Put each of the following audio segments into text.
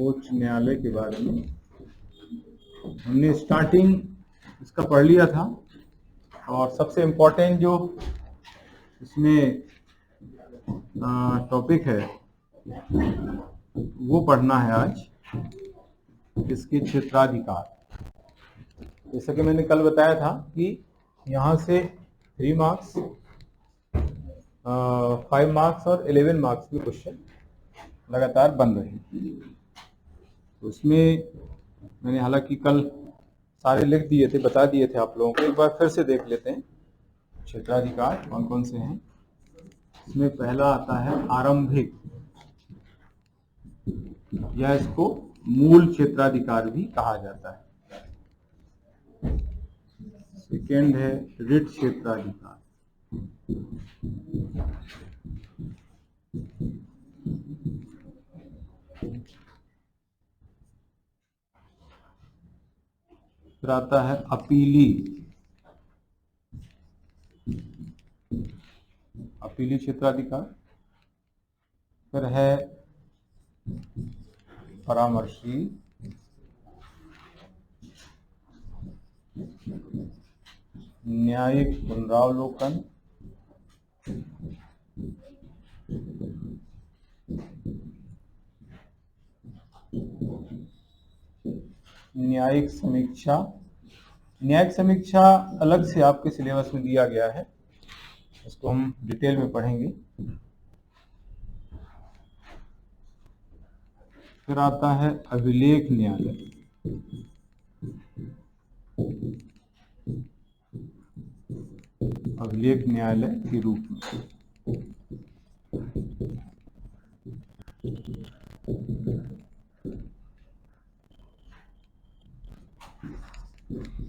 सर्वोच्च न्यायालय के बारे में हमने स्टार्टिंग इसका पढ़ लिया था, और सबसे इम्पोर्टेंट जो इसमें टॉपिक है वो पढ़ना है आज, इसके क्षेत्राधिकार। जैसा कि मैंने कल बताया था कि यहाँ से 3 मार्क्स, 5 मार्क्स और 11 मार्क्स के क्वेश्चन लगातार बन रहे हैं। तो उसमें मैंने हालांकि कल सारे लिख दिए थे, बता दिए थे आप लोगों को, एक बार फिर से देख लेते हैं क्षेत्राधिकार कौन कौन से हैं। इसमें पहला आता है आरंभिक, या इसको मूल क्षेत्राधिकार भी कहा जाता है। सेकेंड है रिट क्षेत्राधिकार। फिर आता है अपीली क्षेत्राधिकार। फिर है परामर्शी, न्यायिक पुनरावलोकन, न्यायिक समीक्षा। न्यायिक समीक्षा अलग से आपके सिलेबस में दिया गया है, इसको हम डिटेल में पढ़ेंगे। फिर आता है अभिलेख न्यायालय। अभिलेख न्यायालय के रूप में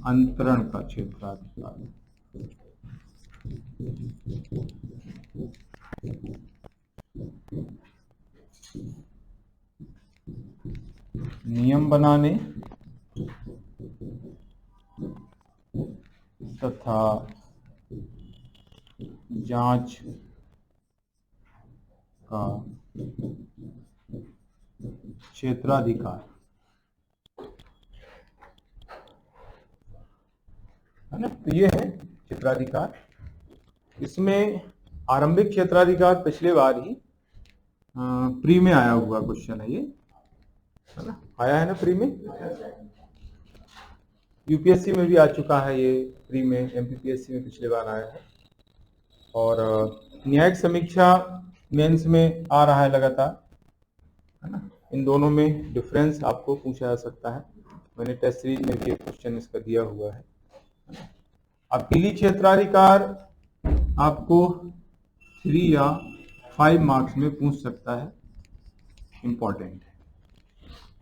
अंतरण का क्षेत्राधिकार। नियम बनाने तथा जांच का क्षेत्राधिकार है ना। तो ये है क्षेत्राधिकार। इसमें आरंभिक क्षेत्राधिकार पिछले बार ही प्री में आया हुआ क्वेश्चन है, ये है ना, आया है ना प्री में। यूपीएससी में भी आ चुका है ये प्री में, एमपीपीएससी में पिछले बार आया है, और न्यायिक समीक्षा मेंस में आ रहा है लगातार, है ना। इन दोनों में डिफरेंस आपको पूछा जा सकता है। मैंने टेस्ट सीरीज में भी एक क्वेश्चन इसका दिया हुआ है। अपीली क्षेत्राधिकार आपको 3 या 5 मार्क्स में पूछ सकता है, इंपॉर्टेंट है।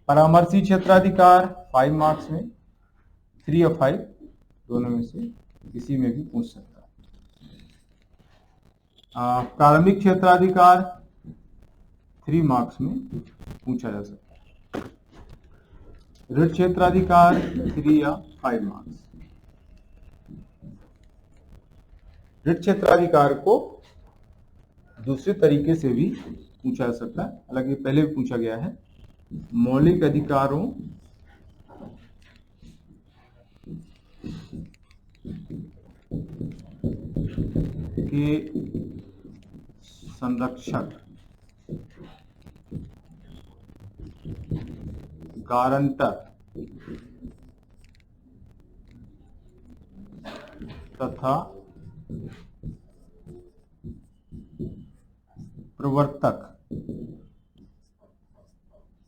परामर्शी क्षेत्राधिकार 5 मार्क्स में, 3 या 5 दोनों में से किसी में भी पूछ सकता है। प्रारंभिक क्षेत्राधिकार 3 मार्क्स में पूछा जा सकता है। रिट क्षेत्राधिकार 3 या 5 मार्क्स। रिट क्षेत्राधिकार को दूसरे तरीके से भी पूछा जा सकता है, हालांकि पहले भी पूछा गया है। मौलिक अधिकारों के संरक्षक, गारंटर तथा प्रवर्तक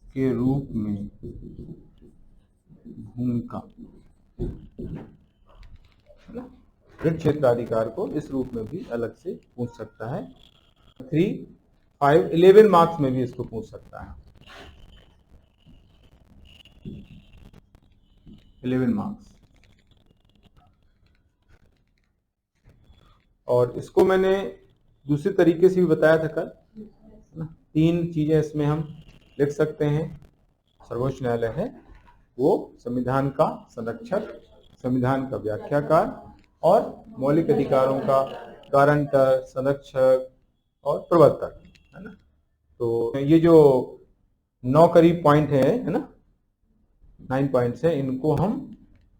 के रूप में भूमिका। रिट क्षेत्राधिकार को इस रूप में भी अलग से पूछ सकता है। 3, 5, 11 मार्क्स में भी इसको पूछ सकता है। 11 मार्क्स। और इसको मैंने दूसरे तरीके से भी बताया था कल, है ना। 3 चीजें इसमें हम लिख सकते हैं। सर्वोच्च न्यायालय है वो संविधान का संरक्षक, संविधान का व्याख्याकार, और मौलिक अधिकारों का गारंटर, संरक्षक और प्रवर्तक, है ना। तो ये जो 9 करीब पॉइंट है ना, 9 पॉइंट्स है, इनको हम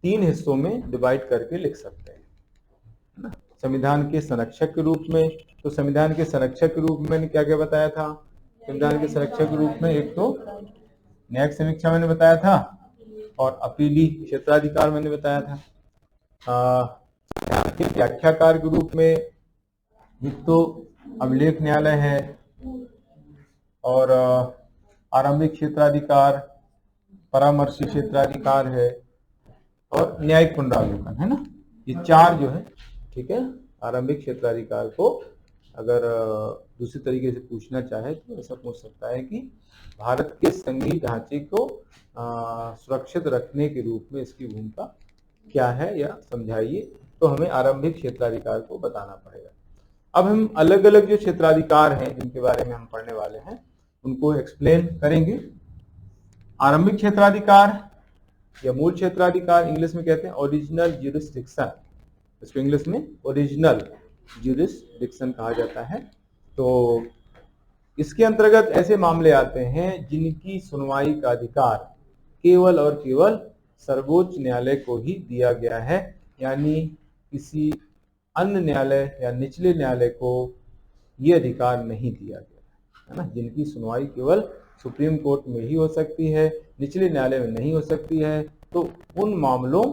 3 हिस्सों में डिवाइड करके लिख सकते हैं, है ना। संविधान के संरक्षक के रूप में, तो संविधान के संरक्षक के रूप में मैंने क्या क्या बताया था, संविधान के संरक्षक के रूप में एक तो न्यायिक समीक्षा मैंने बताया था, और अपीली क्षेत्राधिकार मैंने बताया था। व्याख्याकार के रूप में एक तो अभिलेख न्यायालय है, और आरंभिक क्षेत्राधिकार, परामर्शी क्षेत्राधिकार है, और न्यायिक पुनरावलोकन, है ना। ये 4 जो है, ठीक है। आरंभिक क्षेत्राधिकार को अगर दूसरी तरीके से पूछना चाहे तो ऐसा पूछ सकता है कि भारत के संघीय ढांचे को सुरक्षित रखने के रूप में इसकी भूमिका क्या है, या समझाइए, तो हमें आरंभिक क्षेत्राधिकार को बताना पड़ेगा। अब हम अलग अलग जो क्षेत्राधिकार हैं जिनके बारे में हम पढ़ने वाले हैं उनको एक्सप्लेन करेंगे। आरंभिक क्षेत्राधिकार या मूल क्षेत्राधिकार, इंग्लिश में कहते हैं ओरिजिनल ज्यूरिसडिक्शन, इसको इंग्लिश में ओरिजिनल ज्यूरिसडिक्शन कहा जाता है। तो इसके अंतर्गत ऐसे मामले आते हैं जिनकी सुनवाई का अधिकार केवल और केवल सर्वोच्च न्यायालय को ही दिया गया है, यानी किसी अन्य न्यायालय या निचले न्यायालय को ये अधिकार नहीं दिया गया है ना। जिनकी सुनवाई केवल सुप्रीम कोर्ट में ही हो सकती है, निचले न्यायालय में नहीं हो सकती है, तो उन मामलों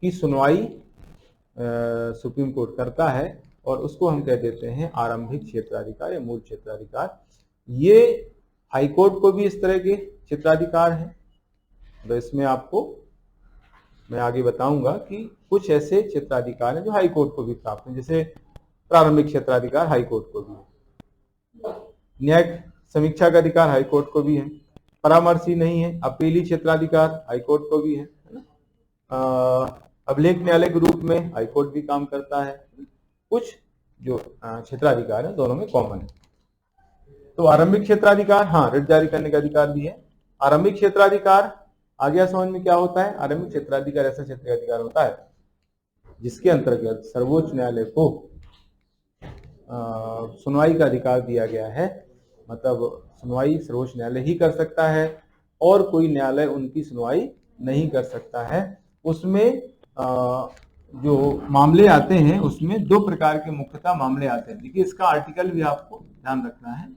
की सुनवाई सुप्रीम कोर्ट करता है, और उसको हम कह देते हैं आरंभिक क्षेत्राधिकार या मूल क्षेत्राधिकार। ये हाईकोर्ट को भी इस तरह के क्षेत्राधिकार हैं, तो इसमें आपको मैं आगे बताऊंगा कि कुछ ऐसे क्षेत्राधिकार हैं जो हाईकोर्ट को भी प्राप्त हैं, जैसे प्रारंभिक क्षेत्राधिकार हाईकोर्ट को भी है, न्यायिक समीक्षा का अधिकार हाईकोर्ट को भी है, परामर्शी नहीं है, अपीली क्षेत्राधिकार हाईकोर्ट को भी है ना। अभिलेख न्यायालय के रूप में हाईकोर्ट भी काम करता है। कुछ जो क्षेत्राधिकार है दोनों में कॉमन है। तो आरंभिक क्षेत्राधिकार, हाँ, रिट जारी करने का अधिकार भी है। आरंभिक क्षेत्राधिकार आ गया समझ में क्या होता है। आरंभिक क्षेत्राधिकार ऐसा क्षेत्राधिकार होता है जिसके अंतर्गत सर्वोच्च न्यायालय को सुनवाई का अधिकार दिया गया है, मतलब सुनवाई सर्वोच्च न्यायालय ही कर सकता है और कोई न्यायालय उनकी सुनवाई नहीं कर सकता है। उसमें जो मामले आते हैं उसमें 2 प्रकार के मुख्यतः मामले आते हैं। देखिए इसका आर्टिकल भी आपको ध्यान रखना है।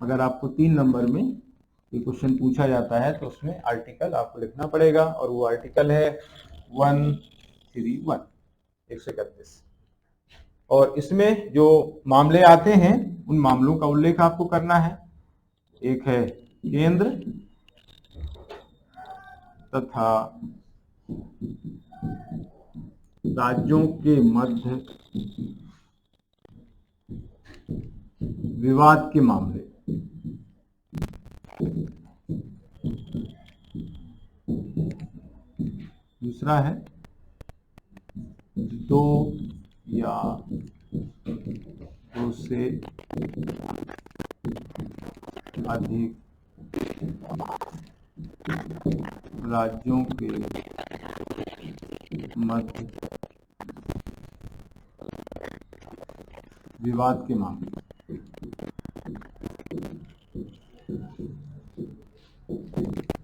अगर आपको 3 नंबर में ये क्वेश्चन पूछा जाता है तो उसमें आर्टिकल आपको लिखना पड़ेगा, और वो आर्टिकल है 131 131। और इसमें जो मामले आते हैं उन मामलों का उल्लेख आपको करना है। एक है केंद्र तथा राज्यों के मध्य विवाद के मामले। दूसरा है 2 या 2 से अधिक राज्यों के मध्य विवाद के मामले।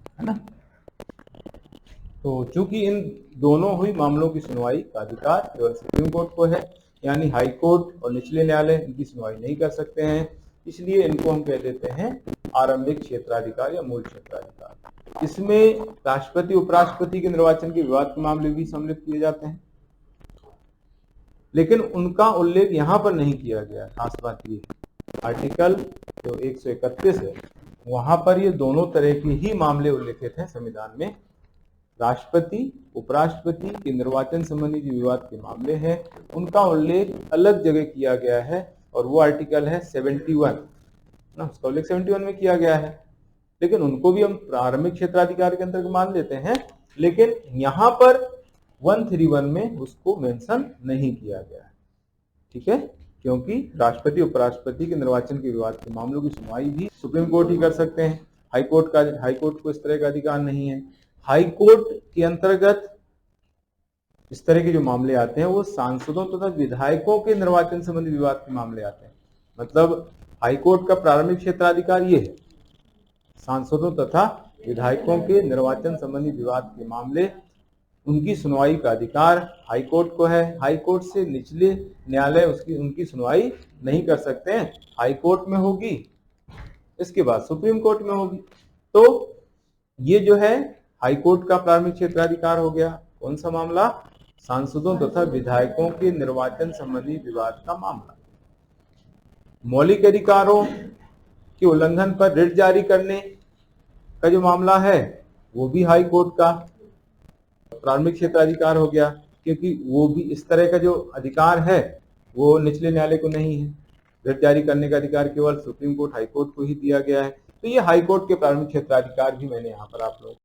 है ना। तो चूंकि इन दोनों हुई मामलों की सुनवाई का अधिकार केवल सुप्रीम कोर्ट को है, यानी हाई कोर्ट और निचले न्यायालय इनकी सुनवाई नहीं कर सकते हैं, इसलिए इनको हम कह देते हैं आरंभिक क्षेत्राधिकार या मूल क्षेत्राधिकार। इसमें राष्ट्रपति उपराष्ट्रपति के निर्वाचन के विवाद के मामले भी सम्मिलित किए जाते हैं, लेकिन उनका उल्लेख यहाँ पर नहीं किया गया। खास बात ये आर्टिकल जो 131 है वहां पर ये दोनों तरह के ही मामले उल्लेखित हैं संविधान में। राष्ट्रपति उपराष्ट्रपति के निर्वाचन संबंधी जो विवाद के मामले हैं उनका उल्लेख अलग जगह किया गया है, और वो आर्टिकल है 71 ना, उसका उल्लेख 71 में किया गया है। लेकिन उनको भी हम प्रारंभिक क्षेत्राधिकार के अंतर्गत मान लेते हैं, लेकिन यहाँ पर 131 में उसको मेंशन नहीं किया गया है। ठीक है, क्योंकि राष्ट्रपति उपराष्ट्रपति के निर्वाचन के विवाद के मामलों की सुनवाई भी सुप्रीम कोर्ट ही कर सकते हैं। हाईकोर्ट को इस तरह का अधिकार नहीं है। हाईकोर्ट के अंतर्गत इस तरह के जो मामले आते हैं वो सांसदों तथा विधायकों के निर्वाचन संबंधी विवाद के मामले आते हैं। मतलब हाईकोर्ट का प्रारंभिक क्षेत्राधिकार ये है, सांसदों तथा विधायकों के निर्वाचन संबंधी विवाद के मामले उनकी सुनवाई का अधिकार हाईकोर्ट को है। हाईकोर्ट से निचले न्यायालय उनकी सुनवाई नहीं कर सकते हैं, हाईकोर्ट में होगी, इसके बाद सुप्रीम कोर्ट में होगी। तो ये जो है हाईकोर्ट का प्रारंभिक क्षेत्राधिकार हो गया। कौन सा मामला? सांसदों तथा विधायकों के निर्वाचन संबंधी विवाद का मामला। मौलिक अधिकारों के उल्लंघन पर रिट जारी करने का जो मामला है वो भी हाई कोर्ट का प्रारंभिक क्षेत्राधिकार हो गया, क्योंकि वो भी इस तरह का जो अधिकार है वो निचले न्यायालय को नहीं है। रिट जारी करने का अधिकार केवल सुप्रीम कोर्ट, हाई कोर्ट को ही दिया गया है। तो ये हाई कोर्ट के प्रारंभिक क्षेत्राधिकार भी मैंने यहाँ पर आप लोगों